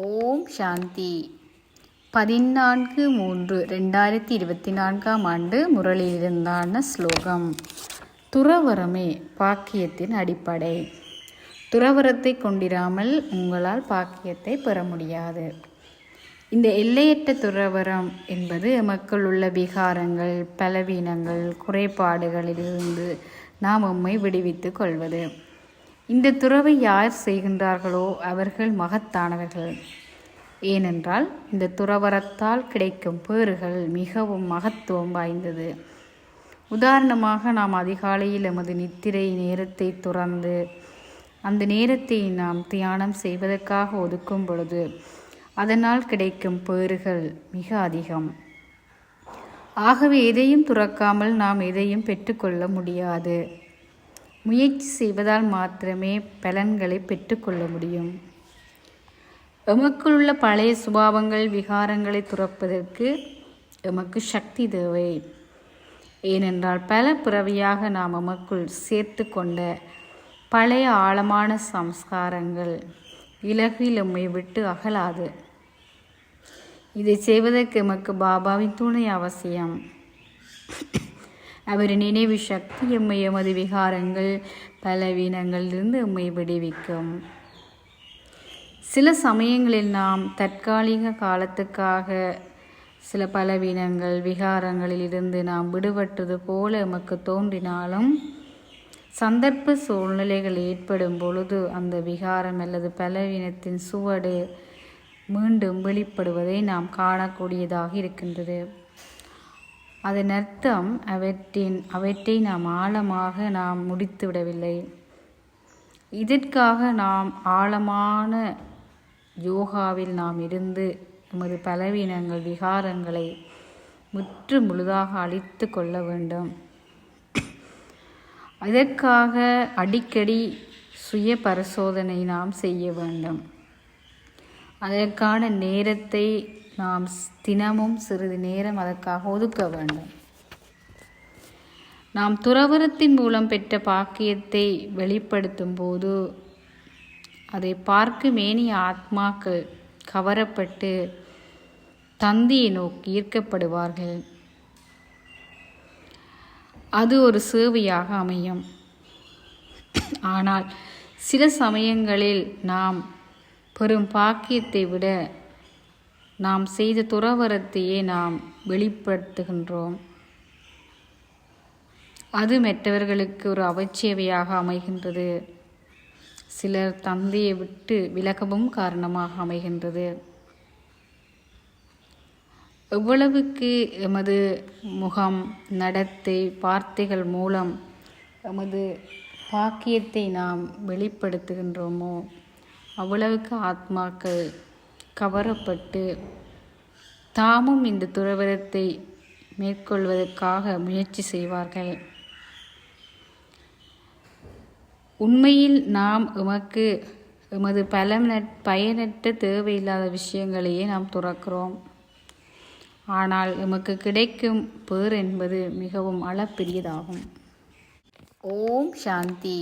ஓம் சாந்தி. 14/3/2024 முரளியிலிருந்தான ஸ்லோகம். துறவரமே பாக்கியத்தின் அடிப்படை. துறவரத்தை கொண்டிராமல் உங்களால் பாக்கியத்தை பெற முடியாது. இந்த எல்லையற்ற துறவரம் என்பது எமக்குள் உள்ள விகாரங்கள், பலவீனங்கள், குறைபாடுகளிலிருந்து நாம் நம்மை விடுவித்துக் கொள்வது. இந்த துறவை யார் செய்கின்றார்களோ அவர்கள் மகத்தானவர்கள். ஏனென்றால் இந்த துறவரத்தால் கிடைக்கும் பேறுகள் மிகவும் மகத்துவம் வாய்ந்தது. உதாரணமாக, நாம் அதிகாலையில் எமது நித்திரை நேரத்தை துறந்து அந்த நேரத்தை நாம் தியானம் செய்வதற்காக ஒதுக்கும் பொழுது அதனால் கிடைக்கும் பேறுகள் மிக அதிகம். ஆகவே எதையும் துறக்காமல் நாம் எதையும் பெற்றுக்கொள்ள முடியாது. முயற்சி செய்வதால் மாத்திரமே பலன்களை பெற்றுக்கொள்ள முடியும். எமக்குள்ள பழைய சுபாவங்கள், விகாரங்களை துறப்பதற்கு எமக்கு சக்தி தேவை. ஏனென்றால் பல பிறவியாக நாம் எமக்குள் சேர்த்து கொண்ட பழைய ஆழமான சம்ஸ்காரங்கள் இலகில் எம்மை விட்டு அகலாது. இதை செய்வதற்கு எமக்கு பாபாவின் துணை அவசியம். அவரின் நினைவு சக்தி எம்மை எமது விகாரங்கள், பலவீனங்களிலிருந்து எம்மை விடுவிக்கும். சில சமயங்களில் நாம் தற்காலிக காலத்துக்காக சில பலவீனங்கள், விகாரங்களிலிருந்து நாம் விடுபட்டது போல எமக்கு தோன்றினாலும், சந்தர்ப்ப சூழ்நிலைகள் ஏற்படும் பொழுது அந்த விகாரம் அல்லது பலவீனத்தின் சுவடு மீண்டும் வெளிப்படுவதை நாம் காணக்கூடியதாக இருக்கின்றது. அதன் அர்த்தம் அவற்றை நாம் ஆழமாக நாம் முடித்துவிடவில்லை. இதற்காக நாம் ஆழமான யோகாவில் நாம் இருந்து நமது பலவீனங்கள், விகாரங்களை முற்று முழுதாக அழித்து கொள்ள வேண்டும். அதற்காக அடிக்கடி சுய பரிசோதனை நாம் செய்ய வேண்டும். அதற்கான நேரத்தை நாம் தினமும் சிறிது நேரம் அதற்காக ஒதுக்க வேண்டும். நாம் துறவரத்தின் மூலம் பெற்ற பாக்கியத்தை வெளிப்படுத்தும் போது அதை பார்க்கும் ஏனைய ஆத்மாக்கள் கவரப்பட்டு தந்தையை நோக்கி ஈர்க்கப்படுவார்கள். அது ஒரு சேவையாக அமையும். ஆனால் சில சமயங்களில் நாம் பெறும் பாக்கியத்தை விட நாம் செய்த துறவரத்தையே நாம் வெளிப்படுத்துகின்றோம். அது மற்றவர்களுக்கு ஒரு அவச்சேவையாக அமைகின்றது. சிலர் தந்தையை விட்டு விலகவும் காரணமாக அமைகின்றது. எவ்வளவுக்கு எமது முகம், நடத்தை, வார்த்தைகள் மூலம் எமது பாக்கியத்தை நாம் வெளிப்படுத்துகின்றோமோ அவ்வளவுக்கு ஆத்மாக்கள் கவரப்பட்டு தாமும் இந்த துறவரத்தை மேற்கொள்வதற்காக முயற்சி செய்வார்கள். உண்மையில் நாம் எமது பயனற்ற தேவையில்லாத விஷயங்களையே நாம் துறக்கிறோம். ஆனால் எமக்கு கிடைக்கும் பேர் என்பது மிகவும் அளப்பெரியதாகும். ஓம் சாந்தி.